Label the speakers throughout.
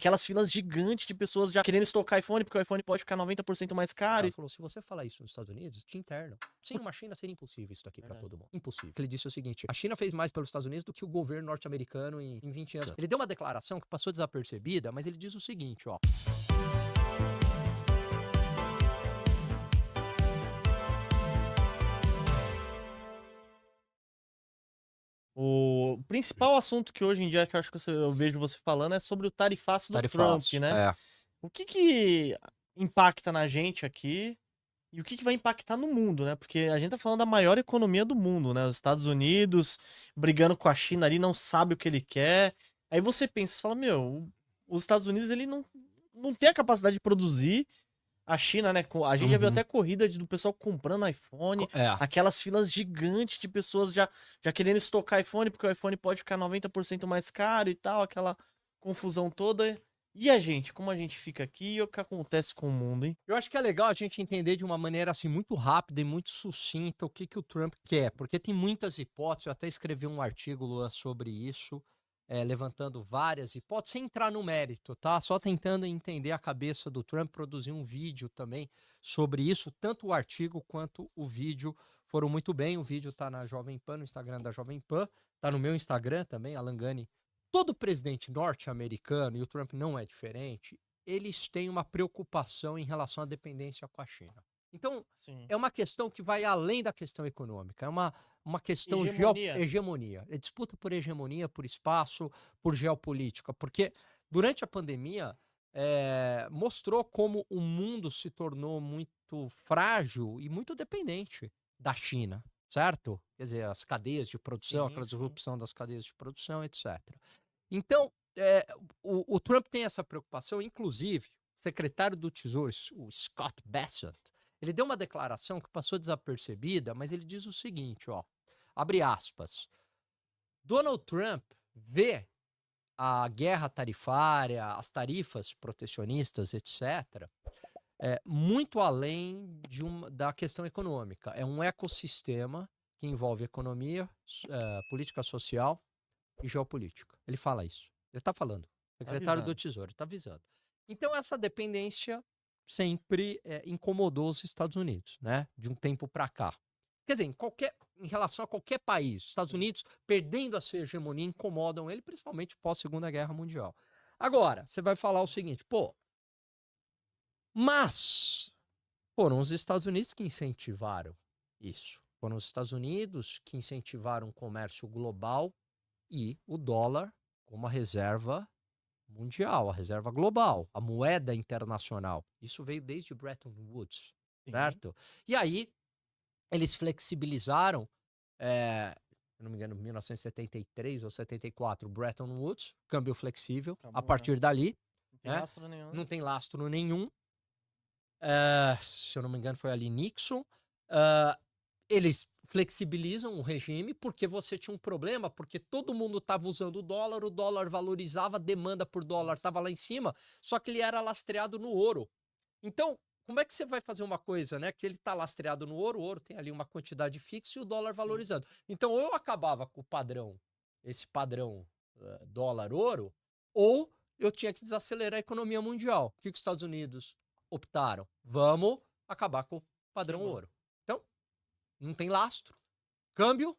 Speaker 1: aquelas filas gigantes de pessoas já querendo estocar iPhone, porque o iPhone pode ficar 90% mais caro.
Speaker 2: Ela falou, se você falar isso nos Estados Unidos, te internam. Sem uma China seria impossível isso daqui pra todo mundo. Impossível. Ele disse o seguinte, a China fez mais pelos Estados Unidos do que o governo norte-americano em 20 anos. Ele deu uma declaração que passou desapercebida, mas ele diz o seguinte, ó.
Speaker 1: O principal assunto que hoje em dia, que eu acho que eu vejo você falando, é sobre o tarifaço do Trump,
Speaker 2: Tarifaço,
Speaker 1: né? O que impacta na gente aqui e o que vai impactar no mundo, né? Porque a gente tá falando da maior economia do mundo, né? Os Estados Unidos brigando com a China ali, não sabe o que ele quer. Aí você pensa, você fala, meu, os Estados Unidos ele não tem a capacidade de produzir. A China, né? A gente já viu até corrida do pessoal comprando iPhone, aquelas filas gigantes de pessoas já querendo estocar iPhone, porque o iPhone pode ficar 90% mais caro e tal, aquela confusão toda. E a gente, como a gente fica aqui e o que acontece com o mundo, hein?
Speaker 2: Eu acho que é legal a gente entender de uma maneira assim muito rápida e muito sucinta o que o Trump quer, porque tem muitas hipóteses, eu até escrevi um artigo, Luan, sobre isso, levantando várias hipóteses, sem entrar no mérito, tá? Só tentando entender a cabeça do Trump, produzir um vídeo também sobre isso, tanto o artigo quanto o vídeo foram muito bem, o vídeo tá na Jovem Pan, no Instagram da Jovem Pan, tá no meu Instagram também, Alan Gani. Todo presidente norte-americano, e o Trump não é diferente, eles têm uma preocupação em relação à dependência com a China. Então, é uma questão que vai além da questão econômica, é uma questão de hegemonia. É disputa por hegemonia, por espaço, por geopolítica, porque durante a pandemia mostrou como o mundo se tornou muito frágil e muito dependente da China, certo? Quer dizer, as cadeias de produção, aquela disrupção das cadeias de produção, etc. Então, o Trump tem essa preocupação, inclusive, o secretário do Tesouro, o Scott Bessent, ele deu uma declaração que passou desapercebida, mas ele diz o seguinte, ó, abre aspas, Donald Trump vê a guerra tarifária, as tarifas protecionistas, etc., muito além da questão econômica. É um ecossistema que envolve economia, política social e geopolítica. Ele fala isso. Ele está falando. O secretário do Tesouro está avisando. Então, essa dependência sempre incomodou os Estados Unidos, né? De um tempo para cá. Quer dizer, em relação a qualquer país, os Estados Unidos, perdendo a sua hegemonia, incomodam ele, principalmente pós-Segunda Guerra Mundial. Agora, você vai falar o seguinte, mas foram os Estados Unidos que incentivaram isso. Foram os Estados Unidos que incentivaram o comércio global e o dólar como a reserva mundial, a reserva global, a moeda internacional. Isso veio desde Bretton Woods, certo? E aí, eles flexibilizaram, se não me engano, 1973 ou 74, Bretton Woods, câmbio flexível, a partir dali.
Speaker 1: Não tem lastro nenhum.
Speaker 2: Não tem lastro nenhum. Se eu não me engano, foi ali Nixon. Eles flexibilizam o regime porque você tinha um problema, porque todo mundo estava usando o dólar valorizava, a demanda por dólar estava lá em cima, só que ele era lastreado no ouro. Então, como é que você vai fazer uma coisa, né? Que ele está lastreado no ouro, o ouro tem ali uma quantidade fixa e o dólar valorizando. Então, ou eu acabava com o padrão, esse padrão dólar-ouro, ou eu tinha que desacelerar a economia mundial. O que os Estados Unidos optaram? Vamos acabar com o padrão ouro. Então, não tem lastro. Câmbio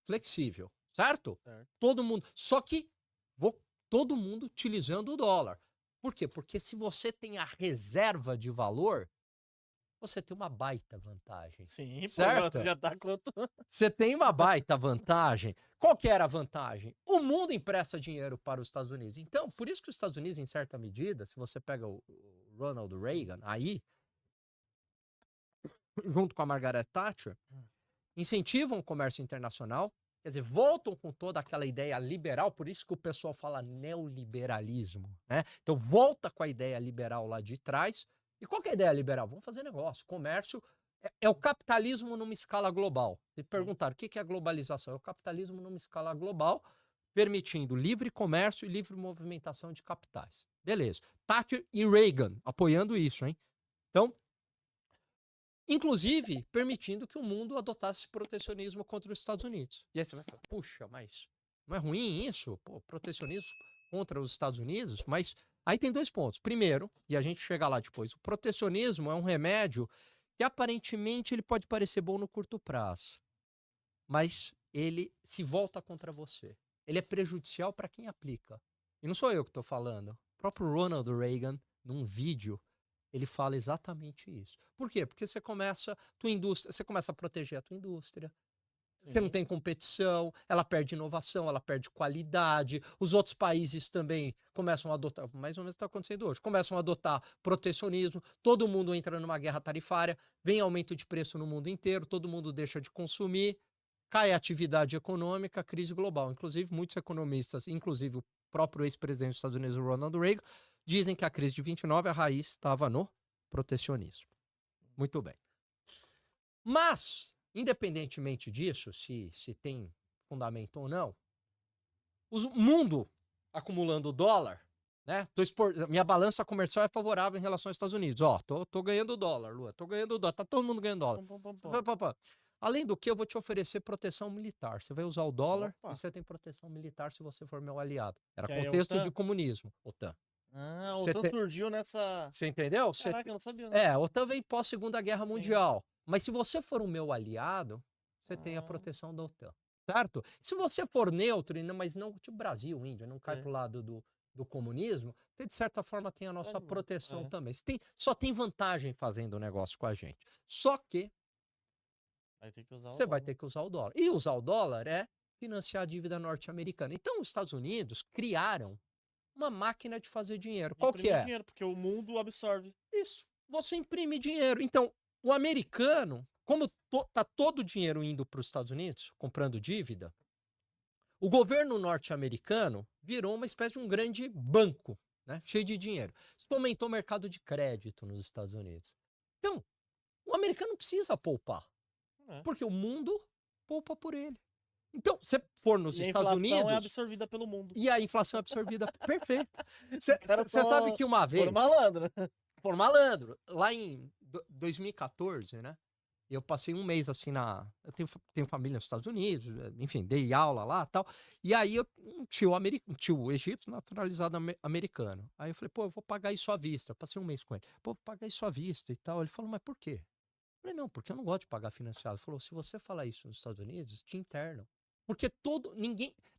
Speaker 2: flexível, certo? Todo mundo. Só que todo mundo utilizando o dólar. Por quê? Porque se você tem a reserva de valor, você tem uma baita vantagem.
Speaker 1: Sim,
Speaker 2: certo?
Speaker 1: Você já tá contando.
Speaker 2: Você tem uma baita vantagem. Qual que era a vantagem? O mundo empresta dinheiro para os Estados Unidos. Então, por isso que os Estados Unidos, em certa medida, se você pega o Ronald Reagan aí, junto com a Margaret Thatcher, incentivam o comércio internacional, quer dizer, voltam com toda aquela ideia liberal, por isso que o pessoal fala neoliberalismo, né? Então, volta com a ideia liberal lá de trás. E qual que é a ideia liberal? Vamos fazer negócio. Comércio é o capitalismo numa escala global. E perguntaram, o que é a globalização? É o capitalismo numa escala global, permitindo livre comércio e livre movimentação de capitais. Beleza. Thatcher e Reagan apoiando isso, hein? Então, inclusive, permitindo que o mundo adotasse protecionismo contra os Estados Unidos. E aí você vai falar, puxa, mas não é ruim isso? Protecionismo contra os Estados Unidos? Mas Aí tem 2 pontos. Primeiro, e a gente chega lá depois, o protecionismo é um remédio que aparentemente ele pode parecer bom no curto prazo, mas ele se volta contra você. Ele é prejudicial para quem aplica. E não sou eu que estou falando. O próprio Ronald Reagan, num vídeo, ele fala exatamente isso. Por quê? Porque você começa a proteger a tua indústria. Você não tem competição, ela perde inovação, ela perde qualidade. Os outros países também começam a adotar, mais ou menos está acontecendo hoje, começam a adotar protecionismo, todo mundo entra numa guerra tarifária, vem aumento de preço no mundo inteiro, todo mundo deixa de consumir, cai a atividade econômica, crise global. Inclusive, muitos economistas, inclusive o próprio ex-presidente dos Estados Unidos, Ronald Reagan, dizem que a crise de 29, a raiz estava no protecionismo. Muito bem. Mas, independentemente disso, se tem fundamento ou não, o mundo acumulando dólar, né? Minha balança comercial é favorável em relação aos Estados Unidos. Ó, tô ganhando dólar, Lua, tô ganhando dólar, tá todo mundo ganhando dólar. Além do que, eu vou te oferecer proteção militar. Você vai usar o dólar e você tem proteção militar se você for meu aliado. Era
Speaker 1: Que aí é
Speaker 2: contexto de comunismo, OTAN.
Speaker 1: Ah, a OTAN surgiu nessa...
Speaker 2: Você entendeu?
Speaker 1: Caraca, eu não sabia. Não.
Speaker 2: A OTAN veio pós-Segunda Guerra Mundial. Mas se você for o meu aliado, você tem a proteção da OTAN. Certo? Se você for neutro, mas não tipo Brasil, Índia, não cai pro lado do comunismo, você de certa forma tem a nossa proteção também. Só tem vantagem fazendo o negócio com a gente. Só que você vai ter que usar o dólar. E usar o dólar é financiar a dívida norte-americana. Então, os Estados Unidos criaram uma máquina de fazer dinheiro. Qual que é?
Speaker 1: Dinheiro, porque o mundo absorve.
Speaker 2: Isso. Você imprime dinheiro. Então, o americano, como tá todo o dinheiro indo para os Estados Unidos, comprando dívida, o governo norte-americano virou uma espécie de um grande banco, né, cheio de dinheiro. Isso fomentou o mercado de crédito nos Estados Unidos. Então, o americano precisa poupar, porque o mundo poupa por ele. Então, você for nos Estados Unidos...
Speaker 1: A inflação é absorvida pelo mundo.
Speaker 2: E a inflação é absorvida. Perfeito. Você sabe que uma vez...
Speaker 1: Por malandro.
Speaker 2: Por malandro. Lá em 2014, né? Eu passei um mês assim eu tenho família nos Estados Unidos, enfim, dei aula lá e tal. E aí, um tio egípcio naturalizado americano. Aí eu falei, pô, eu vou pagar isso à vista. Eu passei um mês com ele. Pô, vou pagar isso à vista e tal. Ele falou, mas por quê? Eu falei, não, porque eu não gosto de pagar financiado. Ele falou, se você falar isso nos Estados Unidos, te internam. Porque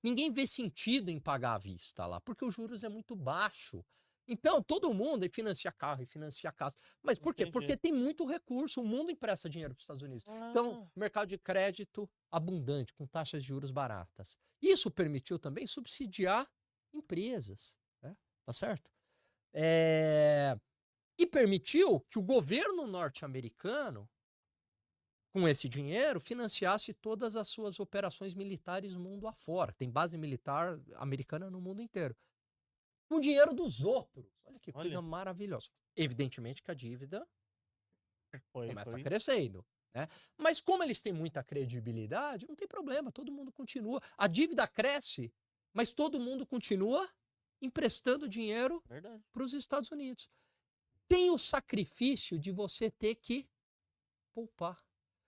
Speaker 2: ninguém vê sentido em pagar à vista lá, porque os juros é muito baixo. Então, todo mundo financia carro e financia casa. Mas por quê? Porque tem muito recurso. O mundo empresta dinheiro para os Estados Unidos. Então, mercado de crédito abundante, com taxas de juros baratas. Isso permitiu também subsidiar empresas. Né? Tá certo? E permitiu que o governo norte-americano, com esse dinheiro, financiasse todas as suas operações militares mundo afora. Tem base militar americana no mundo inteiro. Com o dinheiro dos outros. Olha que coisa maravilhosa. Evidentemente que a dívida começa crescendo. Né? Mas como eles têm muita credibilidade, não tem problema, todo mundo continua. A dívida cresce, mas todo mundo continua emprestando dinheiro para os Estados Unidos. Tem o sacrifício de você ter que poupar.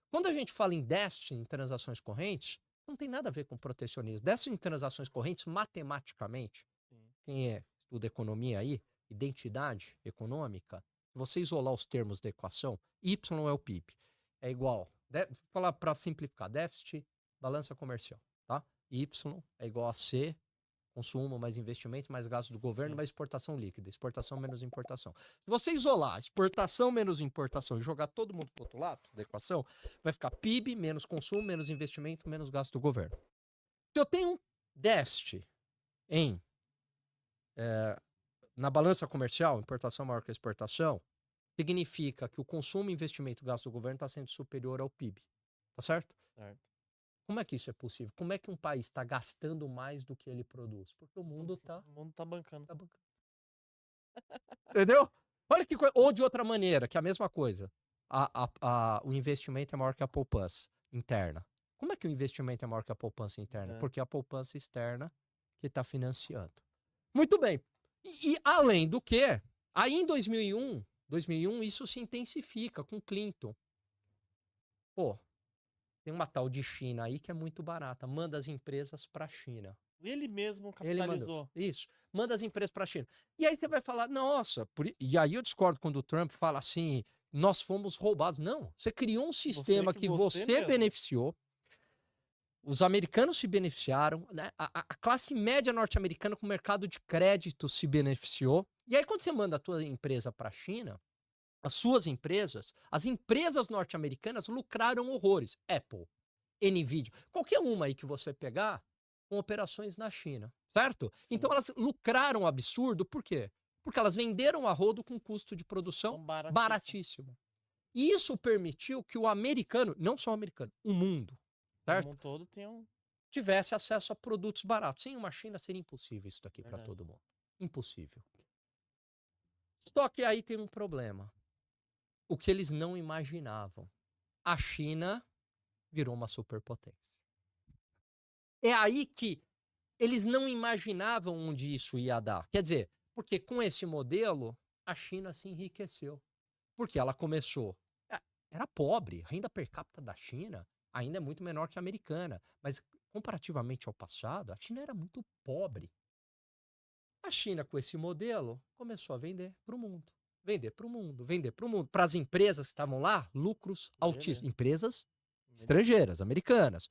Speaker 2: Quando a gente fala em déficit em transações correntes, não tem nada a ver com protecionismo. Déficit em transações correntes, matematicamente, quem estuda economia aí, identidade econômica, se você isolar os termos da equação, Y é o PIB. É igual, vou falar para simplificar, déficit, balança comercial, tá? Y é igual a C, consumo mais investimento, mais gasto do governo, mais exportação líquida. Exportação menos importação. Se você isolar exportação menos importação e jogar todo mundo para o outro lado da equação, vai ficar PIB menos consumo, menos investimento, menos gasto do governo. Se eu tenho um déficit na balança comercial, importação maior que a exportação, significa que o consumo, investimento e gasto do governo está sendo superior ao PIB. Tá certo?
Speaker 1: Certo.
Speaker 2: Como é que isso é possível? Como é que um país está gastando mais do que ele produz? Porque o mundo está...
Speaker 1: O mundo tá bancando.
Speaker 2: Entendeu? Olha que coisa. Ou de outra maneira, que é a mesma coisa. O investimento é maior que a poupança interna. Como é que o investimento é maior que a poupança interna? Porque a poupança externa que está financiando. Muito bem. E além do que, aí em 2001, isso se intensifica com Clinton. Pô, tem uma tal de China aí que é muito barata. Manda as empresas para a China.
Speaker 1: Ele mesmo
Speaker 2: Ele mandou.
Speaker 1: capitalizou.
Speaker 2: Isso. Manda as empresas para a China. E aí você vai falar, nossa, e aí eu discordo quando o Trump fala assim, nós fomos roubados. Não, você criou um sistema que
Speaker 1: você
Speaker 2: você
Speaker 1: mesmo.
Speaker 2: beneficiou, os americanos se beneficiaram, né? A classe média norte-americana com o mercado de crédito se beneficiou. E aí quando você manda a tua empresa para a China, as suas empresas, as empresas norte-americanas lucraram horrores. Apple, Nvidia, qualquer uma aí que você pegar, com operações na China, certo?
Speaker 1: Sim.
Speaker 2: Então elas lucraram um absurdo, por quê? Porque elas venderam a rodo com custo de produção
Speaker 1: Então, baratíssimo.
Speaker 2: baratíssimo. E isso permitiu que o americano, não só o americano, o mundo,
Speaker 1: O
Speaker 2: certo?
Speaker 1: mundo todo tem um...
Speaker 2: Tivesse acesso a produtos baratos. Sem uma China seria impossível isso daqui para
Speaker 1: Verdade.
Speaker 2: todo mundo. Impossível. Só que aí tem um problema. O que eles não imaginavam. A China virou uma superpotência. É aí que eles não imaginavam onde isso ia dar. Quer dizer, porque com esse modelo, a China se enriqueceu. Porque ela começou. Era pobre. A renda per capita da China ainda é muito menor que a americana. Mas comparativamente ao passado, a China era muito pobre. A China, com esse modelo, começou a vender para o mundo. Vender para o mundo, vender para o mundo. Para as empresas que estavam lá, lucros altíssimos. Empresas estrangeiras, americanas.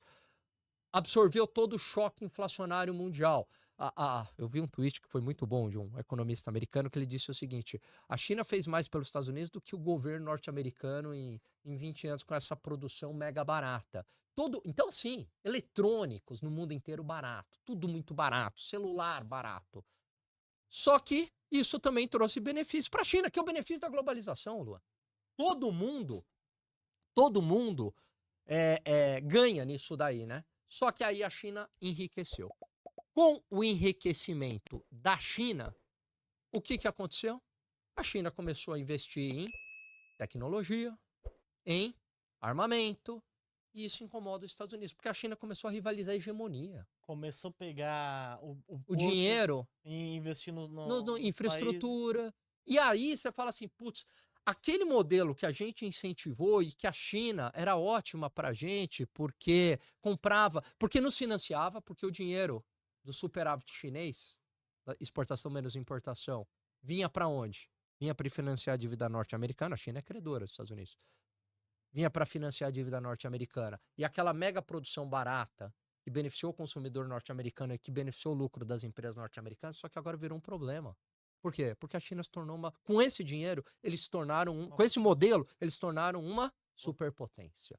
Speaker 2: Absorveu todo o choque inflacionário mundial. Eu vi um tweet que foi muito bom de um economista americano que ele disse o seguinte: a China fez mais pelos Estados Unidos do que o governo norte-americano em 20 anos com essa produção mega barata. Então, assim, eletrônicos no mundo inteiro barato, tudo muito barato, celular barato. Só que isso também trouxe benefício para a China, que é o benefício da globalização, Luan. Todo mundo ganha nisso daí, né? Só que aí a China enriqueceu. Com o enriquecimento da China, o que aconteceu? A China começou a investir em tecnologia, em armamento, e isso incomoda os Estados Unidos, porque a China começou a rivalizar a hegemonia.
Speaker 1: Começou a pegar
Speaker 2: O dinheiro
Speaker 1: e investir no
Speaker 2: infraestrutura. E aí você fala assim, putz, aquele modelo que a gente incentivou e que a China era ótima para a gente, porque comprava, porque nos financiava, porque o dinheiro do superávit chinês, da exportação menos importação, vinha para onde? Vinha para financiar a dívida norte-americana. A China é credora dos Estados Unidos. Vinha para financiar a dívida norte-americana. E aquela mega produção barata que beneficiou o consumidor norte-americano e que beneficiou o lucro das empresas norte-americanas, só que agora virou um problema. Por quê? Porque a China se tornou com esse dinheiro, eles se tornaram com esse modelo, eles se tornaram uma superpotência.